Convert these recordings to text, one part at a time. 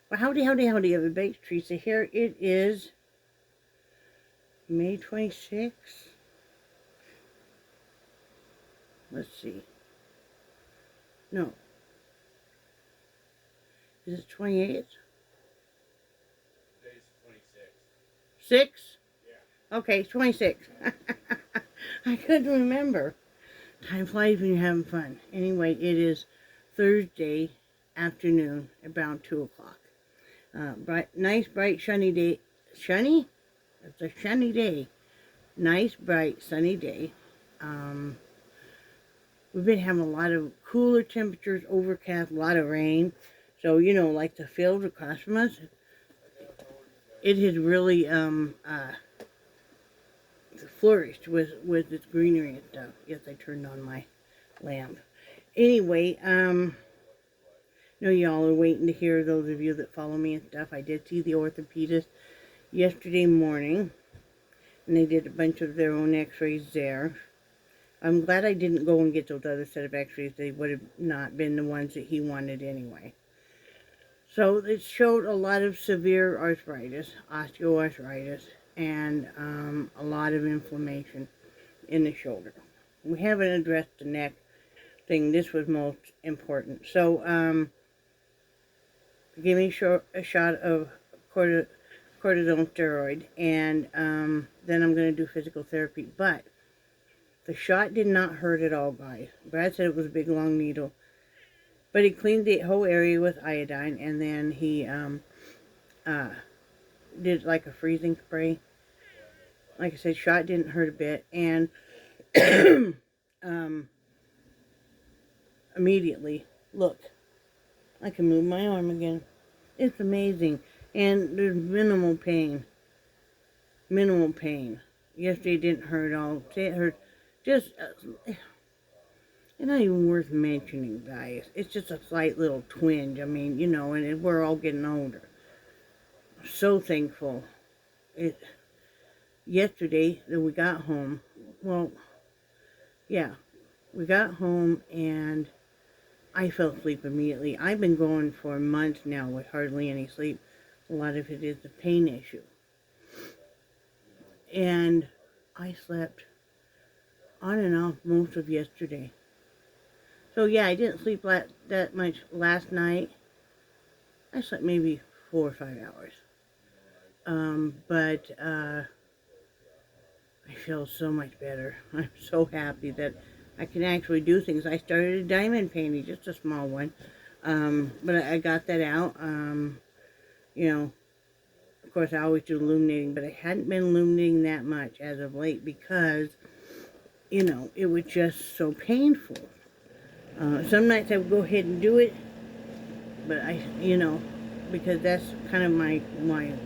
Well, howdy, howdy, howdy, everybody. Teresa here. It is May 26th. Let's see. No. Is it 28th? Today's 26th. 6? Yeah. Okay, 26. I couldn't remember. Time flies when you're having fun. Anyway, it is Thursday afternoon, about 2 o'clock. Nice, bright, sunny day. Sunny? It's a sunny day. Nice, bright, sunny day. We've been having a lot of cooler temperatures, overcast, a lot of rain. So, like the field across from us, it has really flourished with its greenery and stuff. Yes, I turned on my lamp. Anyway, know y'all are waiting to hear, those of you that follow me and stuff. I did see the orthopedist yesterday morning, and they did a bunch of their own x-rays there. I'm glad I didn't go and get those other set of x-rays. They would have not been the ones that he wanted anyway. So it showed a lot of severe arthritis, osteoarthritis, and a lot of inflammation in the shoulder. We haven't addressed the neck thing. This was most important. So give me a shot of cortisone steroid, and then I'm going to do physical therapy. But the shot did not hurt at all, guys. Brad said it was a big, long needle. But he cleaned the whole area with iodine, and then he did like a freezing spray. Like I said, shot didn't hurt a bit. And immediately, look, I can move my arm again. It's amazing. And there's minimal pain. Minimal pain. Yesterday didn't hurt at all. It hurt just... it's not even worth mentioning, guys. It's just a slight little twinge. I mean, and we're all getting older. So thankful. Yesterday that we got home, well, yeah, we got home and I fell asleep immediately. I've been going for months now with hardly any sleep. A lot of it is the pain issue. And I slept on and off most of yesterday. So yeah, I didn't sleep that much last night. I slept maybe 4 or 5 hours. But I feel so much better. I'm so happy that I can actually do things. I started a diamond painting, just a small one. But I got that out. Of course I always do illuminating, but I hadn't been illuminating that much as of late because, it was just so painful. Some nights I would go ahead and do it, but because that's kind of my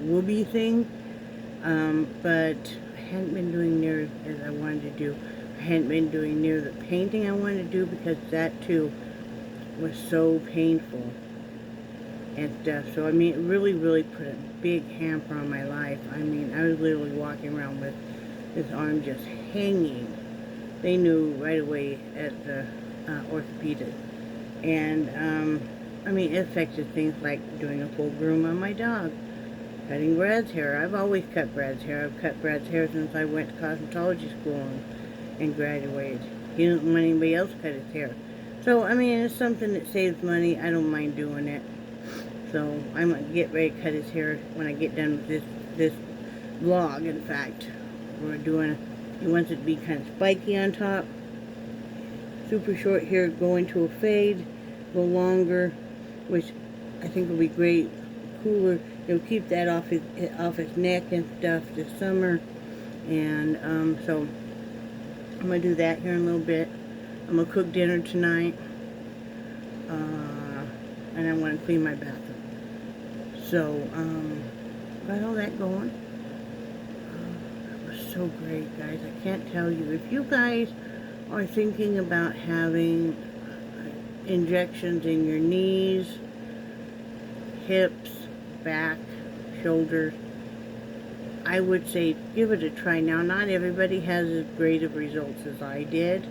whoopee thing. But I hadn't been doing near as I wanted to do. I hadn't been doing near the painting I wanted to do because that too was so painful and stuff. So I mean, it really, really put a big hamper on my life. I mean, I was literally walking around with this arm just hanging. They knew right away at the orthopedist. And I mean, it affected things like doing a full groom on my dog, cutting Brad's hair. I've always cut Brad's hair. I've cut Brad's hair since I went to cosmetology school and graduated. He didn't want anybody else to cut his hair. So, I mean, it's something that saves money. I don't mind doing it. So, I'm going to get ready to cut his hair when I get done with this vlog. In fact, he wants it to be kind of spiky on top. Super short hair, go into a fade, go longer, which I think will be great. Cooler. It'll keep that off his neck and stuff this summer. And so I'm going to do that here in a little bit. I'm going to cook dinner tonight. And I'm going to clean my bathroom. So, got all that going. That was so great, guys. I can't tell you. If you guys are thinking about having injections in your knees, hips, back, shoulders, I would say give it a try. Now, not everybody has as great of results as I did,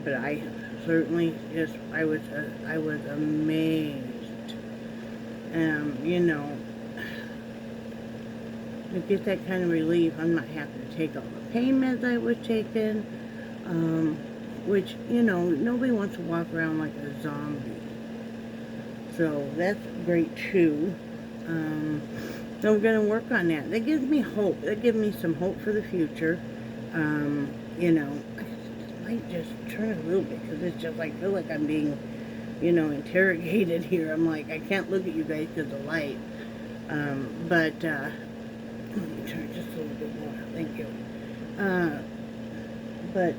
but I certainly I was amazed You know, to get that kind of relief, I'm not having to take all the pain meds I was taking, which, you know, nobody wants to walk around like a zombie. So that's great too. So we're going to work on that. That gives me hope. That gives me some hope for the future. You know, I might just turn it a little bit because it's just like, I feel like I'm being, you know, interrogated here. I'm like, I can't look at you guys because of the light. Let me turn it just a little bit more. Thank you. But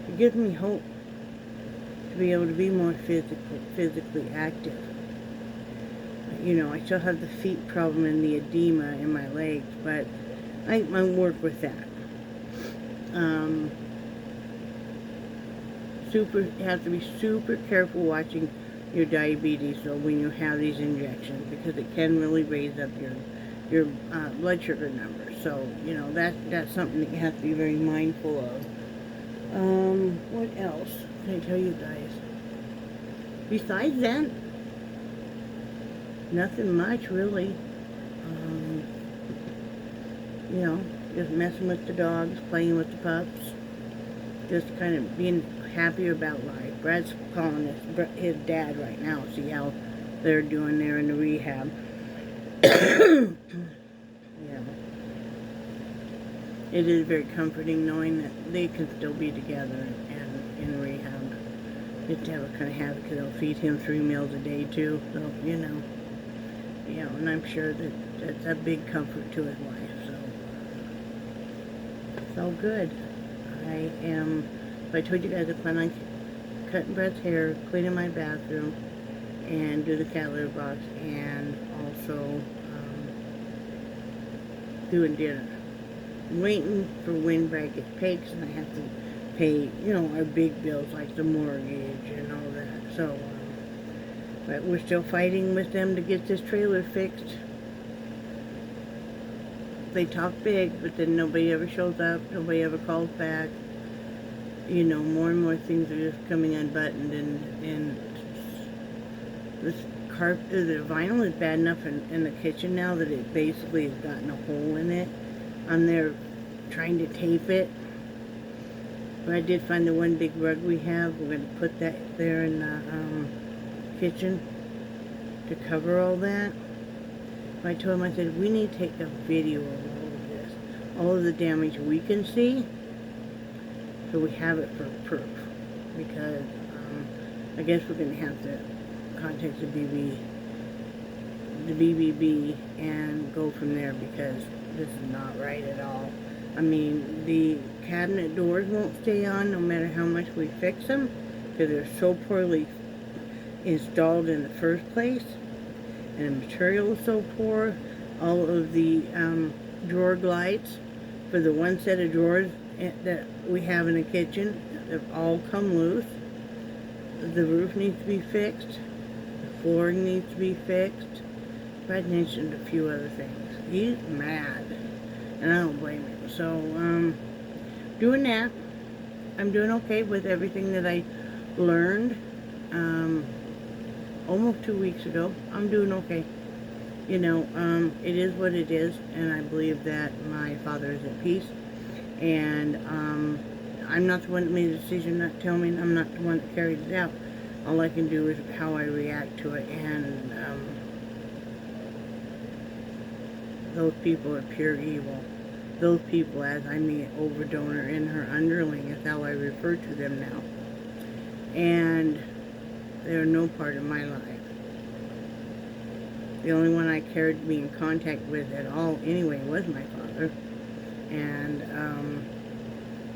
it gives me hope to be able to be more physically active. You know, I still have the feet problem and the edema in my legs, but I work with that. You have to be super careful watching your diabetes, so when you have these injections, because it can really raise up your blood sugar numbers. So, you know, that's something that you have to be very mindful of. What else can I tell you guys? Besides that, nothing much really. You know, just messing with the dogs, playing with the pups, just kind of being happy about life. Brad's calling his dad right now, see how they're doing there in the rehab. Yeah. It is very comforting knowing that they can still be together and in rehab. Just to have a kind of habit, because they'll feed him 3 meals a day too, so, you know, and I'm sure that that's a big comfort to his wife, so it's all good. I told you guys I plan on cutting Brett's hair, cleaning my bathroom, and do the cat litter box, and also doing dinner. I'm waiting for when Brad gets paid, and I have to pay, you know, our big bills like the mortgage and all that. So, but we're still fighting with them to get this trailer fixed. They talk big, but then nobody ever shows up. Nobody ever calls back. You know, more and more things are just coming unbuttoned, and this the vinyl is bad enough in the kitchen now that it basically has gotten a hole in it. I'm there trying to tape it. But I did find the one big rug we have. We're going to put that there in the kitchen to cover all that. But I told him, I said, we need to take a video of all of this. All of the damage we can see. So we have it for proof. Because I guess we're going to have to contact the BBB and go from there, because this is not right at all. I mean, the cabinet doors won't stay on no matter how much we fix them, because they're so poorly installed in the first place, and the material is so poor. All of the drawer glides for the one set of drawers that we have in the kitchen have all come loose. The roof needs to be fixed. The flooring needs to be fixed. Brad mentioned a few other things. He's mad, and I don't blame him. So, doing that. I'm doing okay with everything that I learned almost 2 weeks ago. I'm doing okay. You know, it is what it is, and I believe that my father is at peace. And I'm not the one that made the decision, not tell me, I'm not the one that carried it out. All I can do is how I react to it, and those people are pure evil. Those people, as I'm the overdonor and her underling, is how I refer to them now. And they're no part of my life. The only one I cared to be in contact with at all anyway was my father. And,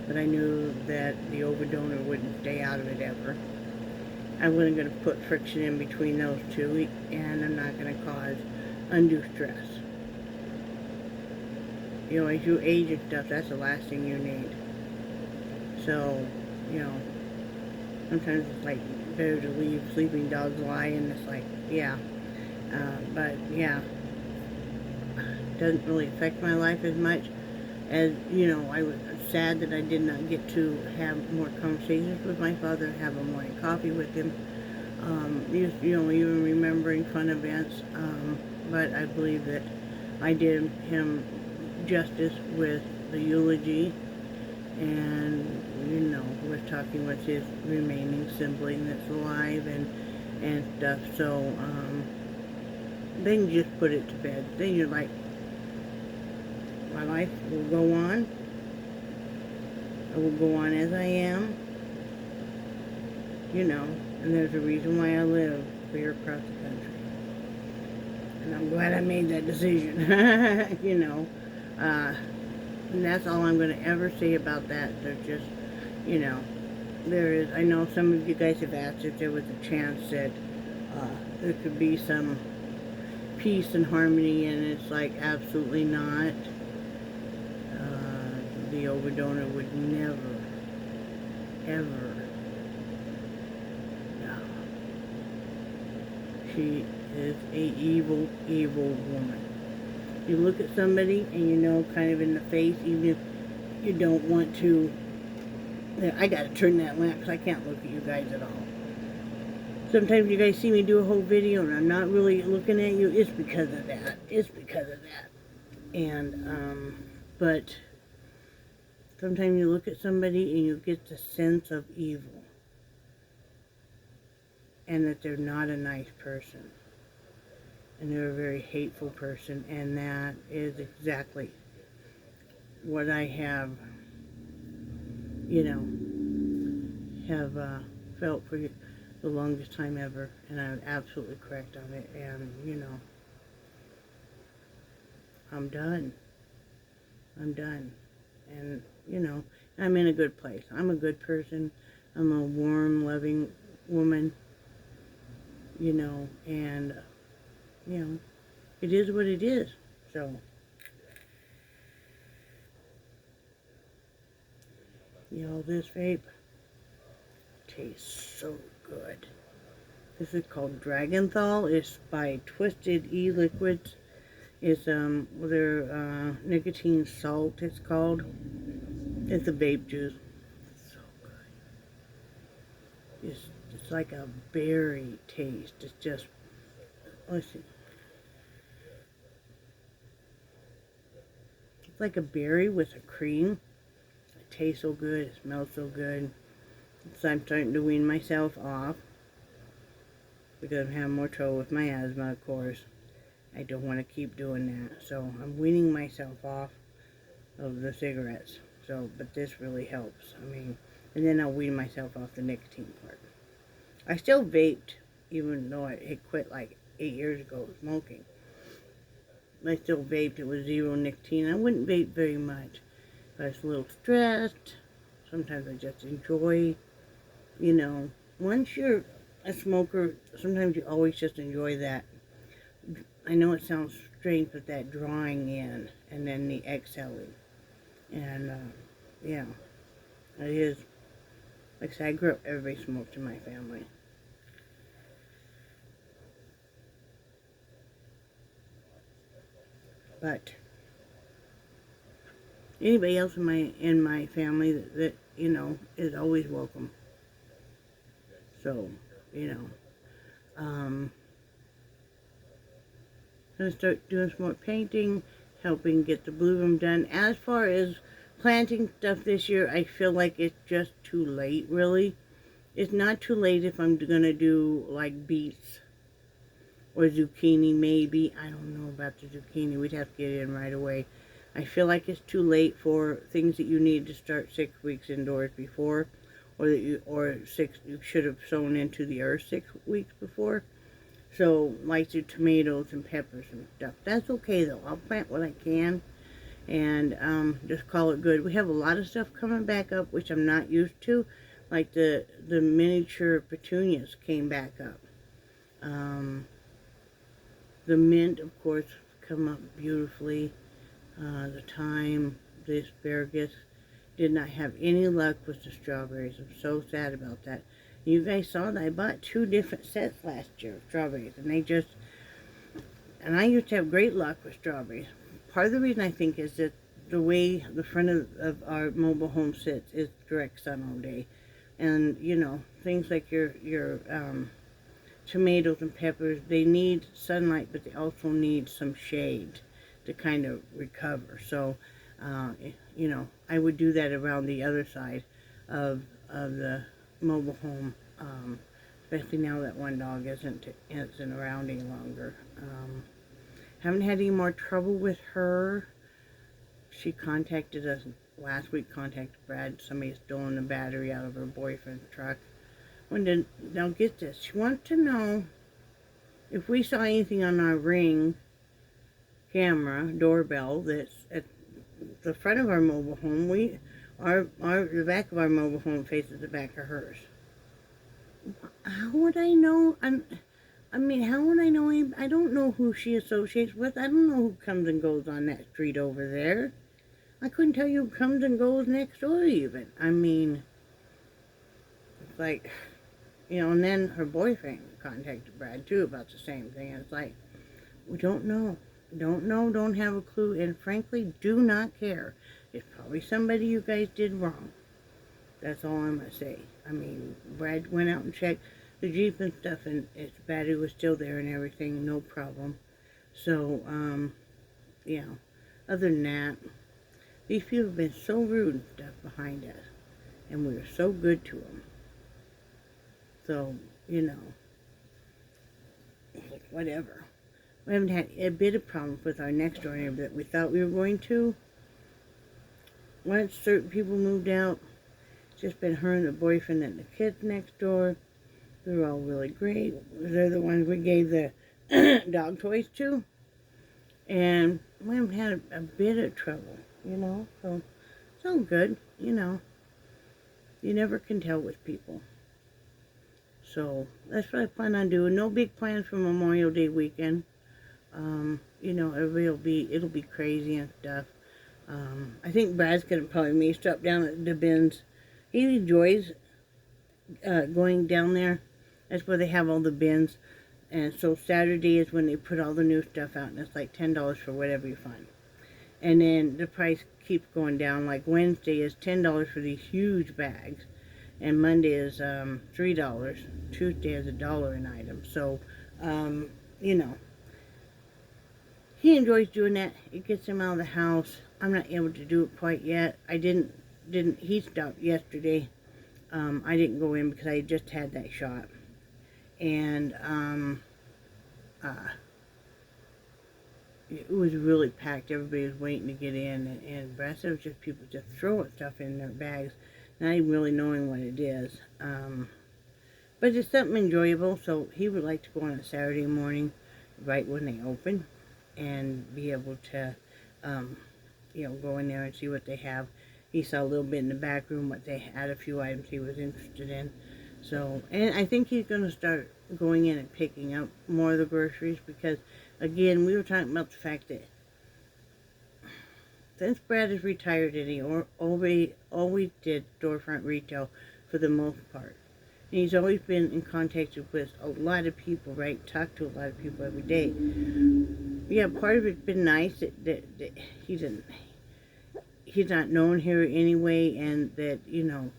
but I knew that the overdonor wouldn't stay out of it ever. I wasn't going to put friction in between those two, and I'm not going to cause undue stress. You know, as you age and stuff, that's the last thing you need. So, you know, sometimes it's like better to leave sleeping dogs lie, and it's like, yeah. But, yeah, doesn't really affect my life as much as, you know, I was sad that I did not get to have more conversations with my father, have a morning coffee with him. even remembering fun events. But I believe that I did him justice with the eulogy, and was talking with his remaining sibling that's alive and stuff. So then you just put it to bed. Then you're like, my life will go on. I will go on as I am. And there's a reason why I live clear across the country. And I'm glad I made that decision. And that's all I'm going to ever say about that. There's just, I know some of you guys have asked if there was a chance that there could be some peace and harmony, and it's like, absolutely not. The overdonor would never, ever. No. She is a evil, evil woman. You look at somebody and kind of in the face, even if you don't want to. I gotta turn that lamp because I can't look at you guys at all. Sometimes you guys see me do a whole video and I'm not really looking at you. It's because of that. It's because of that. And, but sometimes you look at somebody and you get the sense of evil. And that they're not a nice person. And they're a very hateful person. And that is exactly what I have, felt for the longest time ever. And I'm absolutely correct on it. And, I'm done. I'm done. And, I'm in a good place. I'm a good person. I'm a warm, loving woman. And, it is what it is. So, this vape tastes so good. This is called Dragonthal. It's by Twisted E-Liquids. It's, their, nicotine salt, it's called. It's a vape juice. It's so good. It's like a berry taste. It's just, let's see. It's like a berry with a cream. It tastes so good. It smells so good. So I'm starting to wean myself off because I'm having more trouble with my asthma, of course. I don't want to keep doing that. So I'm weaning myself off of the cigarettes. So, but this really helps. And then I'll wean myself off the nicotine part. I still vaped, even though I had quit like 8 years ago smoking. I still vaped. It was zero nicotine. I wouldn't vape very much. I was a little stressed. Sometimes I just enjoy, once you're a smoker, sometimes you always just enjoy that. I know it sounds strange, but that drawing in and then the exhaling. And, yeah, it is. Like I said, I grew up, everybody smoked in my family. But anybody else in my family that is always welcome. So, I'm gonna start doing some more painting, helping get the blue room done. As far as planting stuff this year, I feel like it's just too late, really. It's not too late if I'm gonna do like beets or zucchini, maybe. I don't know about the zucchini. We'd have to get in right away. I feel like it's too late for things that you need to start 6 weeks indoors before, or you should have sown into the earth 6 weeks before. So, like the tomatoes and peppers and stuff. That's okay though. I'll plant what I can and just call it good. We have a lot of stuff coming back up, which I'm not used to. Like the miniature petunias came back up. The mint, of course, come up beautifully. The thyme, the asparagus. Did not have any luck with the strawberries. I'm so sad about that. You guys saw that I bought 2 different sets last year of strawberries, and I used to have great luck with strawberries. Part of the reason I think is that the way the front of our mobile home sits is direct sun all day, and things like your tomatoes and peppers, they need sunlight, but they also need some shade to kind of recover. So, you know, I would do that around the other side of the mobile home, especially now that one dog isn't around any longer. Haven't had any more trouble with her. She contacted us last week, contacted Brad. Somebody's stolen the battery out of her boyfriend's truck. Now get this. She wants to know if we saw anything on our Ring camera doorbell that's at the front of our mobile home. The back of our mobile home faces the back of hers. How would I know? I mean, how would I know? I don't know who she associates with. I don't know who comes and goes on that street over there. I couldn't tell you who comes and goes next door even. I mean, it's like, you know, and then her boyfriend contacted Brad too about the same thing. It's like, we don't know. Don't know, don't have a clue, and frankly, do not care. It's probably somebody you guys did wrong. That's all I'm going to say. I mean, Brad went out and checked the Jeep and stuff, and its battery was still there and everything, no problem. So, yeah, other than that, these people have been so rude and stuff behind us, and we were so good to them. So, you know, like, whatever. We haven't had a bit of problems with our next door neighbor that we thought we were going to. Once certain people moved out, it's just been her and the boyfriend and the kids next door. They're all really great. They're the ones we gave the dog toys to. And we haven't had a bit of trouble, you know. So it's all good, you know. You never can tell with people. So that's what I plan on doing. No big plans for Memorial Day weekend. You know, it'll be crazy and stuff. I think Brad's gonna probably may stop down at the bins. He enjoys going down there. That's where they have all the bins. And so Saturday is when they put all the new stuff out, and it's like $10 for whatever you find. And then the price keeps going down. Like Wednesday is $10 for these huge bags, and Monday is $3. Tuesday is $1 an item. So, you know. He enjoys doing that. It gets him out of the house. I'm not able to do it quite yet. He stopped yesterday. I didn't go in because I just had that shot. And, it was really packed. Everybody was waiting to get in. And the rest of it was just people just throwing stuff in their bags, not even really knowing what it is. But it's something enjoyable. So he would like to go on a Saturday morning, right when they open, and be able to, you know, go in there and see what they have. He saw a little bit in the back room what they had, a few items he was interested in. So, and I think he's going to start going in and picking up more of the groceries because, again, we were talking about the fact that since Brad is retired and he always did storefront retail for the most part. And he's always been in contact with a lot of people, right? Talked to a lot of people every day. Yeah, part of it's been nice that he's not known here anyway, and that, you know,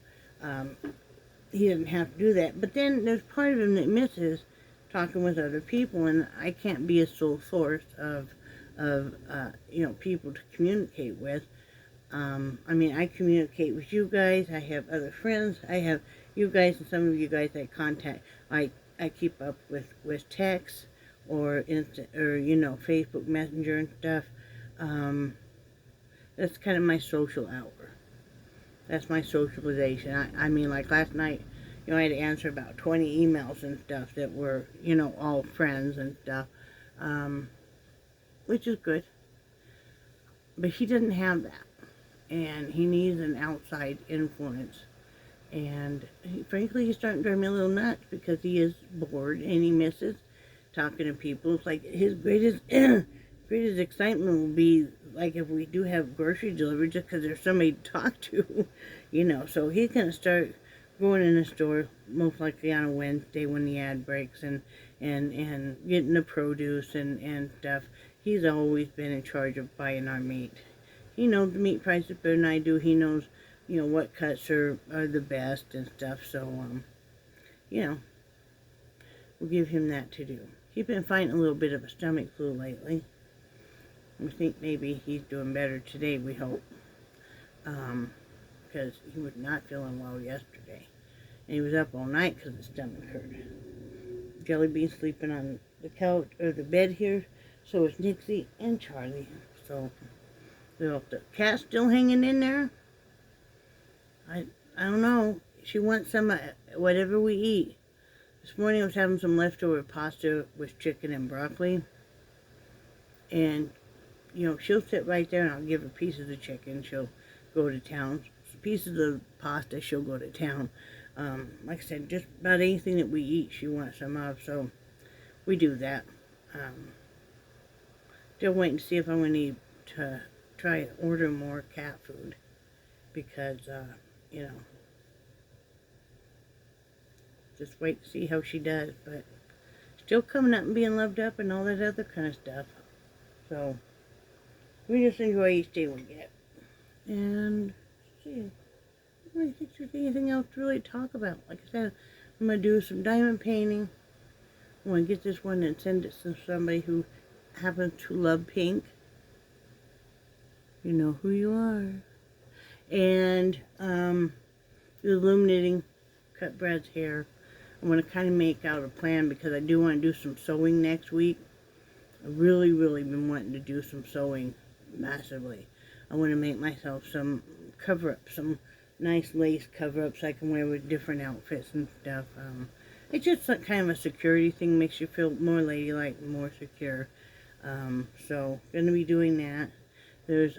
he doesn't have to do that. But then there's part of him that misses talking with other people, and I can't be a sole source of you know, people to communicate with. I mean, I communicate with you guys. I have other friends. I have you guys, and some of you guys I contact. I keep up with text or you know, Facebook Messenger and stuff. That's kind of my social hour. That's my socialization. I mean, like last night, you know, I had to answer about 20 emails and stuff that were, you know, all friends and stuff, which is good. But he doesn't have that, and he needs an outside influence. And frankly, he's starting to drive me a little nuts because he is bored and he misses talking to people. It's like his greatest greatest excitement will be like if we do have grocery delivery, just because there's somebody to talk to, you know. So he's gonna start going in the store most likely on a Wednesday when the ad breaks, and getting the produce and stuff. He's always been in charge of buying our meat. He knows the meat prices better than I do. He knows, you know, what cuts are the best and stuff. So, you know, we'll give him that to do. He's been fighting a little bit of a stomach flu lately. We think maybe he's doing better today, we hope. Because he was not feeling well yesterday. And he was up all night because his stomach hurt. Jelly Bean's sleeping on the couch, or the bed here. So is Nixie and Charlie. So, the cat's still hanging in there. I don't know. She wants some whatever we eat. This morning I was having some leftover pasta with chicken and broccoli. And, you know, she'll sit right there and I'll give her pieces of chicken. She'll go to town. Pieces of pasta, she'll go to town. Like I said, just about anything that we eat, she wants some of. So, we do that. Still waiting to see if I'm going to need to try and order more cat food. Because, you know, just wait to see how she does. But still coming up and being loved up and all that other kind of stuff. So, we just enjoy each day we get. And, let's see. I don't think there's anything else to really talk about. Like I said, I'm going to do some diamond painting. I'm going to get this one and send it to somebody who happens to love pink. You know who you are. And the illuminating, cut Brad's hair. I'm going to kind of make out a plan because I do want to do some sewing next week. I've really been wanting to do some sewing massively. I want to make myself some cover-ups, some nice lace cover-ups I can wear with different outfits and stuff. It's just kind of a security thing, makes you feel more ladylike and more secure. So, going to be doing that.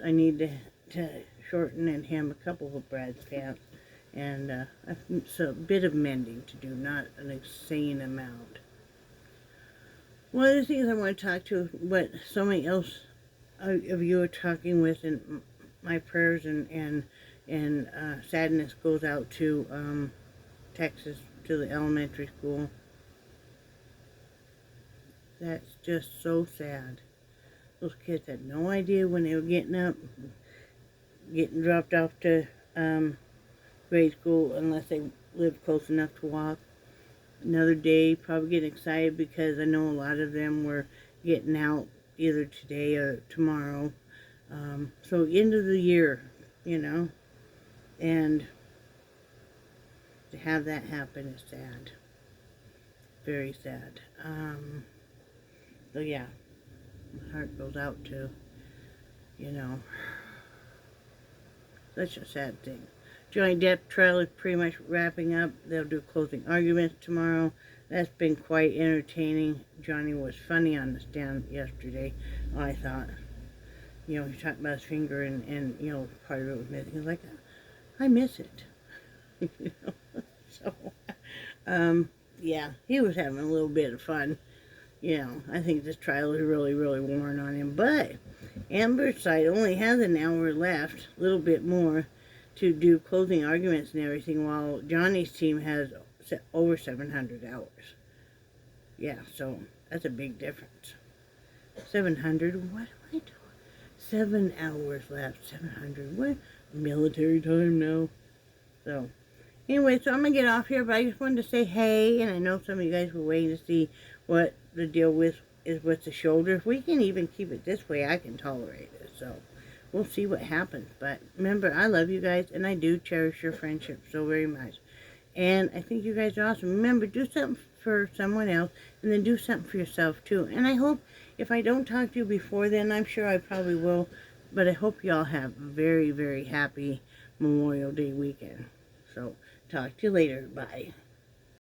I need to shorten and hem a couple of Brad's pants. And it's a bit of mending to do, not an insane amount. One of the things I want to talk to, what so many else of you are talking with, and my prayers and sadness goes out to Texas, to the elementary school. That's just so sad. Those kids had no idea when they were getting up, getting dropped off to grade school, unless they lived close enough to walk. Another day, probably getting excited because I know a lot of them were getting out either today or tomorrow. So end of the year, you know, and to have that happen is sad. Very sad. So yeah, my heart goes out to, you know, such a sad thing. Johnny Depp trial is pretty much wrapping up. They'll do closing arguments tomorrow. That's been quite entertaining. Johnny was funny on the stand yesterday, I thought. You know, he talked about his finger and you know, part of it was missing. He was like, I miss it. You know? So, yeah, he was having a little bit of fun. You know, I think this trial is really worn on him. But Amber's side only has an hour left, a little bit more, to do closing arguments and everything, while Johnny's team has over 700 hours. Yeah, so that's a big difference. 700, what am I doing? 7 hours left, 700, what? Military time now. So, anyway, so I'm going to get off here, but I just wanted to say hey, and I know some of you guys were waiting to see what the deal is with the shoulder. If we can even keep it this way, I can tolerate it, so we'll see what happens. But remember, I love you guys, and I do cherish your friendship so very much. And I think you guys are awesome. Remember, do something for someone else, and then do something for yourself, too. And I hope, if I don't talk to you before then, I'm sure I probably will, but I hope you all have a very happy Memorial Day weekend. So, talk to you later. Bye.